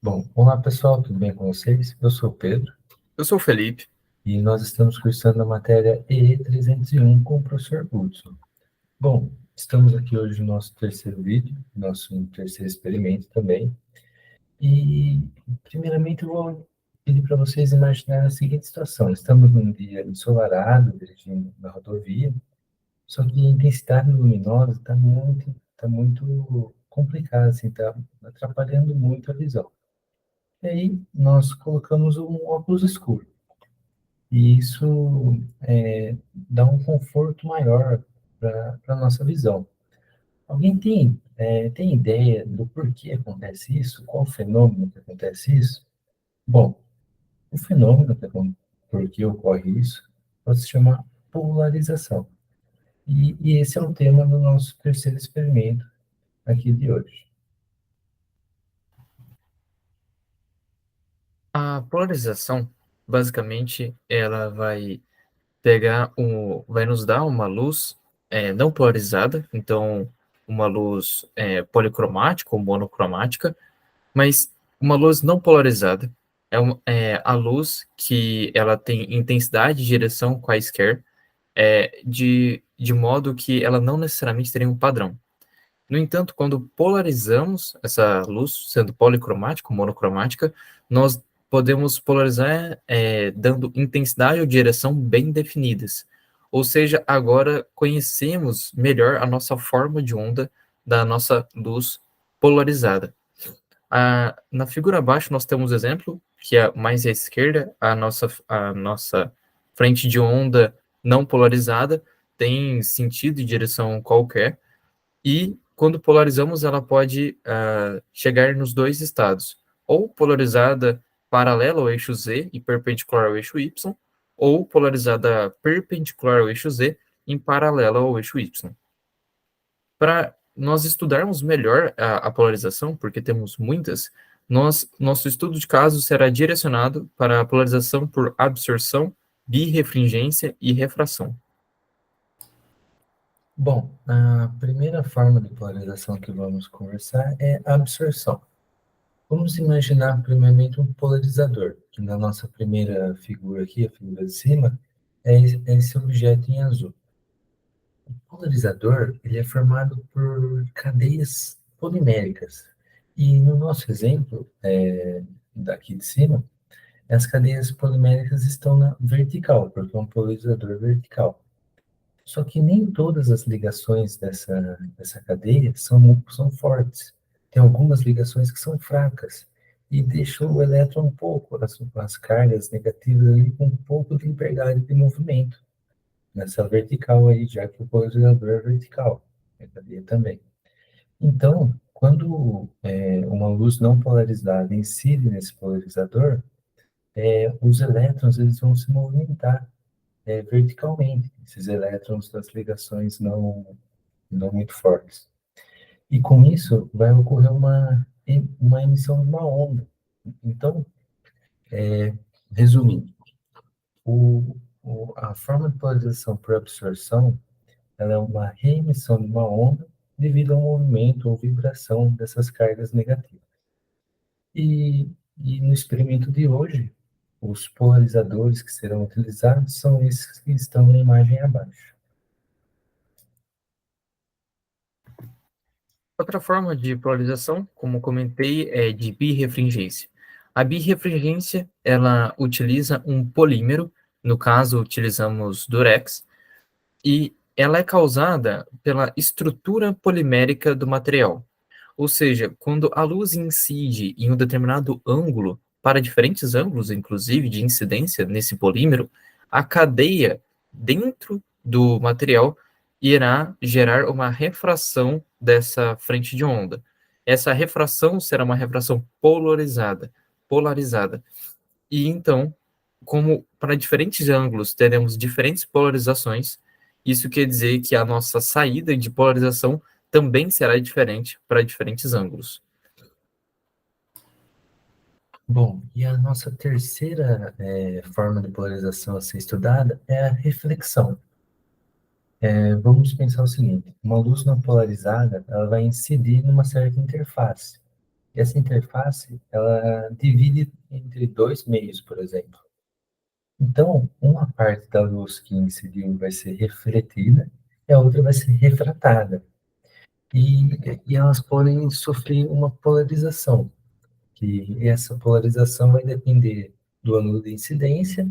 Bom, olá pessoal, tudo bem com vocês? Eu sou o Pedro Eu sou o Felipe. e nós estamos cursando a matéria EE301 com o professor Hudson. Bom, estamos aqui hoje no nosso terceiro vídeo, nosso terceiro experimento também. E, primeiramente, eu vou pedir para vocês imaginar a seguinte situação: estamos num dia ensolarado, dirigindo na rodovia, só que a intensidade luminosa está muito complicada, assim, está atrapalhando muito a visão. E aí, nós colocamos um óculos escuro. E isso dá um conforto maior para a nossa visão. Alguém tem ideia do porquê acontece isso? Qual o fenômeno que acontece isso? Bom, o fenômeno por que ocorre isso pode se chamar polarização. E esse é o tema do nosso terceiro experimento aqui de hoje. A polarização, basicamente, ela vai nos dar uma luz não polarizada, então uma luz policromática ou monocromática, mas uma luz não polarizada é a luz que ela tem intensidade e direção quaisquer, de modo que ela não necessariamente teria um padrão. No entanto, quando polarizamos essa luz, sendo policromática ou monocromática, nós podemos polarizar dando intensidade ou direção bem definidas. Ou seja, agora conhecemos melhor a nossa forma de onda da nossa luz polarizada. Na figura abaixo, nós temos o exemplo, que é mais à esquerda, a nossa frente de onda não polarizada tem sentido e direção qualquer, e quando polarizamos, ela pode chegar nos dois estados, ou polarizada paralela ao eixo Z e perpendicular ao eixo Y, ou polarizada perpendicular ao eixo Z em paralela ao eixo Y. Para nós estudarmos melhor a polarização, porque temos muitas, nosso estudo de caso será direcionado para a polarização por absorção, birrefringência e refração. Bom, a primeira forma de polarização que vamos conversar é a absorção. Vamos imaginar primeiramente um polarizador, que na nossa primeira figura aqui, a figura de cima, é esse objeto em azul. O polarizador, ele é formado por cadeias poliméricas. E no nosso exemplo, daqui de cima, as cadeias poliméricas estão na vertical, porque é um polarizador vertical. Só que nem todas as ligações dessa cadeia são fortes. Tem algumas ligações que são fracas e deixam o elétron um pouco, as cargas negativas ali com um pouco de liberdade de movimento nessa vertical aí, já que o polarizador é vertical, a cadeia também. Então, quando uma luz não polarizada incide nesse polarizador, os elétrons eles vão se movimentar verticalmente, esses elétrons das ligações não muito fortes. E com isso vai ocorrer uma emissão de uma onda. Então, resumindo, a forma de polarização por absorção ela é uma reemissão de uma onda devido ao movimento ou vibração dessas cargas negativas. E, e no experimento de hoje, os polarizadores que serão utilizados são esses que estão na imagem abaixo. Outra forma de polarização, como comentei, é de birrefringência. A birrefringência, ela utiliza um polímero, no caso utilizamos durex, e ela é causada pela estrutura polimérica do material. Ou seja, quando a luz incide em um determinado ângulo, para diferentes ângulos, inclusive de incidência nesse polímero, a cadeia dentro do material irá gerar uma refração dessa frente de onda. Essa refração será uma refração polarizada. E então, como para diferentes ângulos teremos diferentes polarizações, isso quer dizer que a nossa saída de polarização também será diferente para diferentes ângulos. Bom, e a nossa terceira forma de polarização a ser estudada é a reflexão. Vamos pensar o seguinte: uma luz não polarizada ela vai incidir numa certa interface. E essa interface, ela divide entre dois meios, por exemplo. Então, uma parte da luz que incidiu vai ser refletida e a outra vai ser refratada. E elas podem sofrer uma polarização, que essa polarização vai depender do ângulo de incidência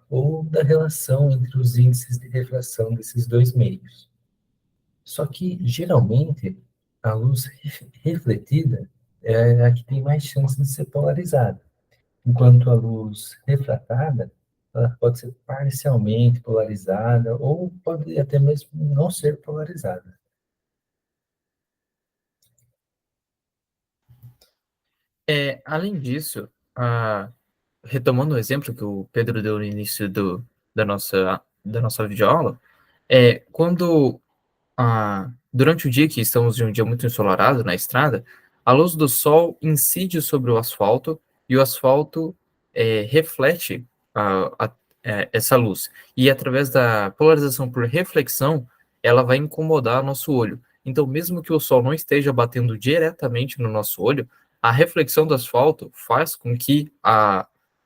ou da relação entre os índices de refração desses dois meios. Só que, geralmente, a luz refletida é a que tem mais chance de ser polarizada, enquanto a luz refratada ela pode ser parcialmente polarizada ou pode até mesmo não ser polarizada. Além disso, retomando o exemplo que o Pedro deu no início da nossa videoaula, quando durante o dia que estamos em um dia muito ensolarado na estrada, a luz do sol incide sobre o asfalto e o asfalto reflete essa luz. E através da polarização por reflexão, ela vai incomodar nosso olho. Então, mesmo que o sol não esteja batendo diretamente no nosso olho, a reflexão do asfalto faz com que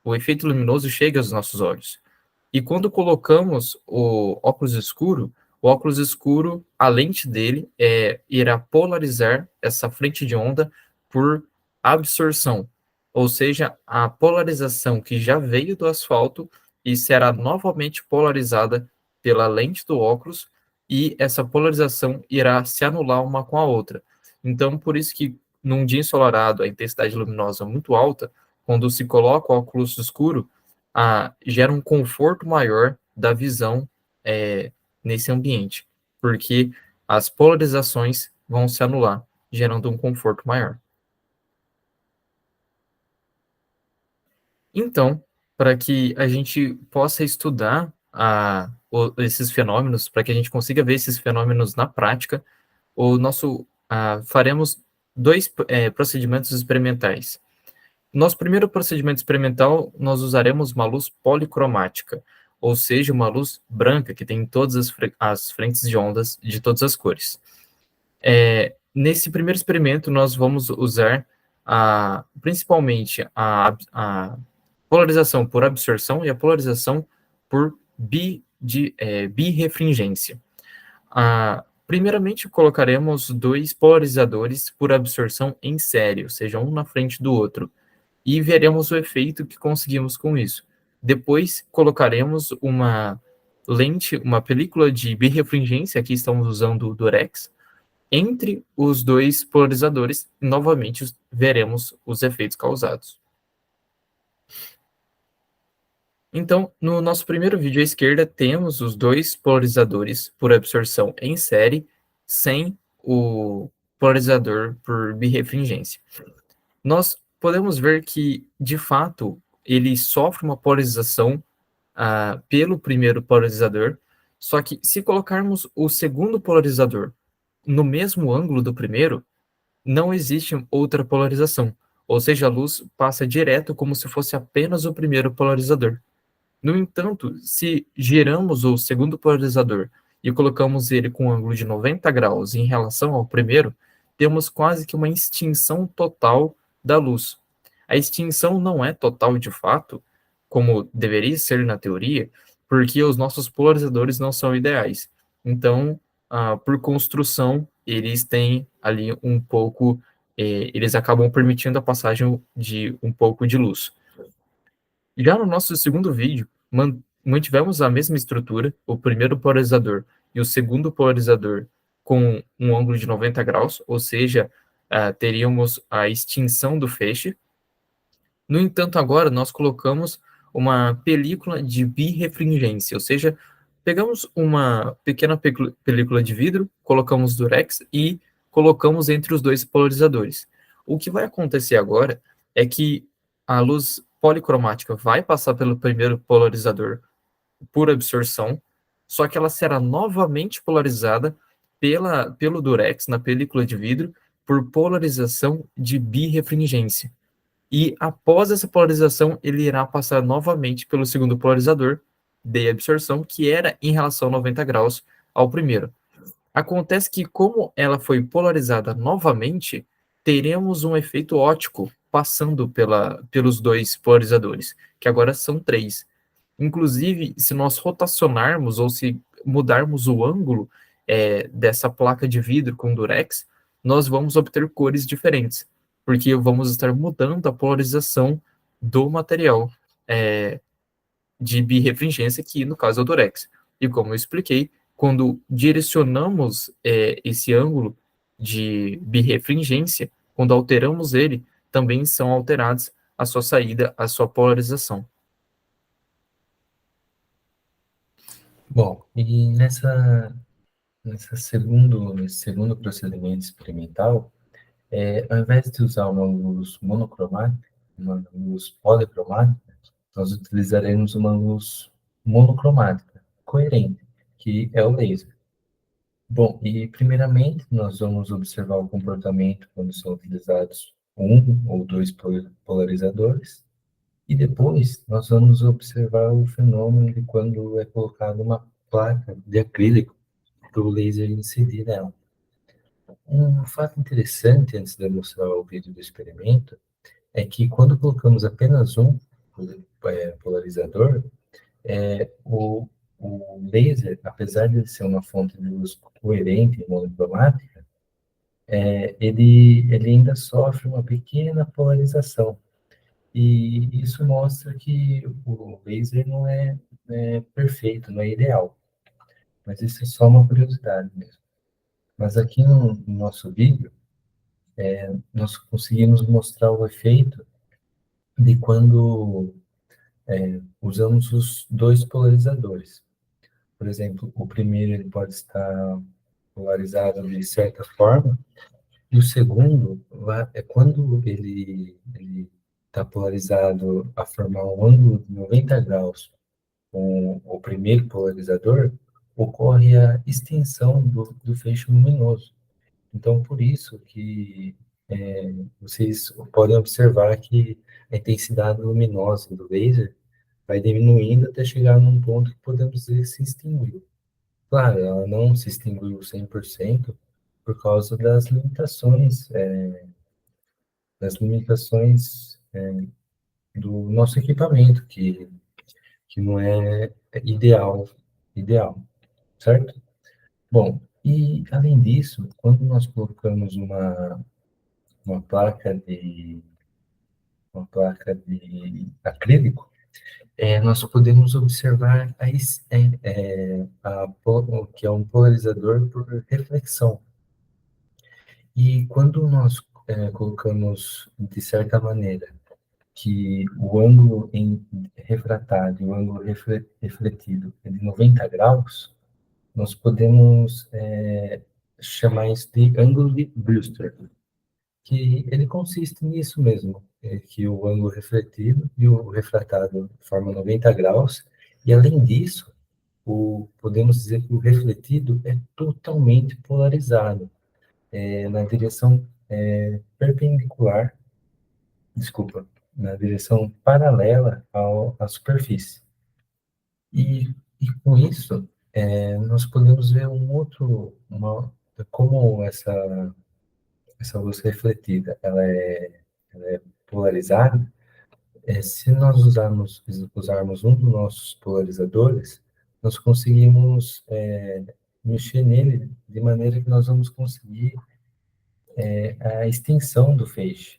o efeito luminoso chegue aos nossos olhos. E quando colocamos o óculos escuro, a lente dele irá polarizar essa frente de onda por absorção, ou seja, a polarização que já veio do asfalto e será novamente polarizada pela lente do óculos, e essa polarização irá se anular uma com a outra. Então, por isso que num dia ensolarado, a intensidade luminosa muito alta, quando se coloca o óculos escuro, gera um conforto maior da visão nesse ambiente, porque as polarizações vão se anular, gerando um conforto maior. Então, para que a gente possa estudar esses fenômenos, para que a gente consiga ver esses fenômenos na prática, faremos dois procedimentos experimentais. Nosso primeiro procedimento experimental, nós usaremos uma luz policromática, ou seja, uma luz branca que tem todas as frentes de ondas de todas as cores. Nesse primeiro experimento, nós vamos usar principalmente a polarização por absorção e a polarização por birrefringência. Primeiramente, colocaremos dois polarizadores por absorção em série, ou seja, um na frente do outro, e veremos o efeito que conseguimos com isso. Depois, colocaremos uma lente, uma película de birrefringência, aqui estamos usando o Durex, entre os dois polarizadores, e novamente veremos os efeitos causados. Então, no nosso primeiro vídeo à esquerda, temos os dois polarizadores por absorção em série, sem o polarizador por birrefringência. Nós podemos ver que, de fato, ele sofre uma polarização pelo primeiro polarizador, só que se colocarmos o segundo polarizador no mesmo ângulo do primeiro, não existe outra polarização, ou seja, a luz passa direto como se fosse apenas o primeiro polarizador. No entanto, se giramos o segundo polarizador e colocamos ele com um ângulo de 90 graus em relação ao primeiro, temos quase que uma extinção total da luz. A extinção não é total de fato, como deveria ser na teoria, porque os nossos polarizadores não são ideais. Então, por construção, eles têm ali um pouco, eles acabam permitindo a passagem de um pouco de luz. Já no nosso segundo vídeo, mantivemos a mesma estrutura, o primeiro polarizador e o segundo polarizador com um ângulo de 90 graus, ou seja, teríamos a extinção do feixe. No entanto, agora nós colocamos uma película de birrefringência, ou seja, pegamos uma pequena película de vidro, colocamos durex e colocamos entre os dois polarizadores. O que vai acontecer agora é que a luz policromática vai passar pelo primeiro polarizador por absorção, só que ela será novamente polarizada pelo durex na película de vidro por polarização de birrefringência. E após essa polarização, ele irá passar novamente pelo segundo polarizador de absorção, que era em relação a 90 graus ao primeiro. Acontece que, como ela foi polarizada novamente, teremos um efeito óptico passando pelos dois polarizadores, que agora são três. Inclusive, se nós rotacionarmos ou se mudarmos o ângulo dessa placa de vidro com durex, nós vamos obter cores diferentes, porque vamos estar mudando a polarização do material de birrefringência, que no caso é o durex. E como eu expliquei, quando direcionamos esse ângulo de birrefringência, quando alteramos ele, também são alterados a sua saída, a sua polarização. Bom, e nesse segundo procedimento experimental, ao invés de usar uma luz monocromática, uma luz policromática, nós utilizaremos uma luz monocromática, coerente, que é o laser. Bom, e primeiramente nós vamos observar o comportamento quando são utilizados um ou dois polarizadores, e depois nós vamos observar o fenômeno de quando é colocada uma placa de acrílico para o laser incidir nela. Um fato interessante, antes de eu mostrar o vídeo do experimento, é que quando colocamos apenas um polarizador, o laser, apesar de ser uma fonte de luz coerente e monocromática, ele ainda sofre uma pequena polarização. E isso mostra que o laser não é perfeito, não é ideal. Mas isso é só uma curiosidade mesmo. Mas aqui no nosso vídeo, nós conseguimos mostrar o efeito de quando usamos os dois polarizadores. Por exemplo, o primeiro ele pode estar polarizado de certa forma, e o segundo é quando ele está polarizado a formar um ângulo de 90 graus com o primeiro polarizador, ocorre a extensão do feixe luminoso. Então, por isso que vocês podem observar que a intensidade luminosa do laser vai diminuindo até chegar num ponto que podemos dizer que se extinguiu. Claro, ela não se extinguiu 100% por causa das limitações do nosso equipamento, que não é ideal, certo? Bom, e além disso, quando nós colocamos uma placa de acrílico, nós podemos observar que é um polarizador por reflexão. E quando nós colocamos, de certa maneira, que o ângulo refratado e o ângulo refletido é de 90 graus, nós podemos chamar isso de ângulo de Brewster, que ele consiste nisso mesmo, que o ângulo refletido e o refratado formam 90 graus, e além disso, podemos dizer que o refletido é totalmente polarizado, na direção perpendicular, desculpa, na direção paralela à superfície. E com isso, nós podemos ver como essa luz refletida, ela é polarizada. Se nós usarmos um dos nossos polarizadores, nós conseguimos mexer nele de maneira que nós vamos conseguir a extensão do feixe.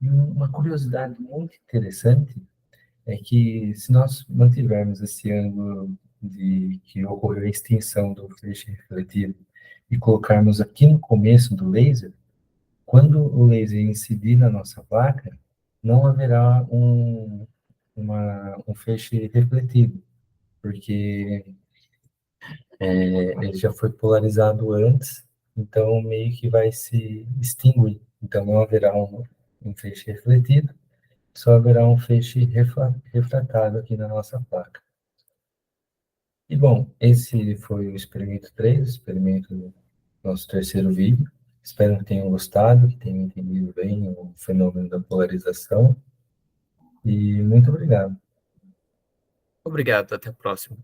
E uma curiosidade muito interessante é que se nós mantivermos esse ângulo de que ocorreu a extensão do feixe refletido e colocarmos aqui no começo do laser, quando o laser incidir na nossa placa, não haverá um feixe refletido, porque ele já foi polarizado antes, então meio que vai se extinguir. Então não haverá um feixe refletido, só haverá um feixe refratado aqui na nossa placa. E bom, esse foi o experimento 3, o experimento do nosso terceiro vídeo. Espero que tenham gostado, que tenham entendido bem o fenômeno da polarização. E muito obrigado. Obrigado, até a próxima.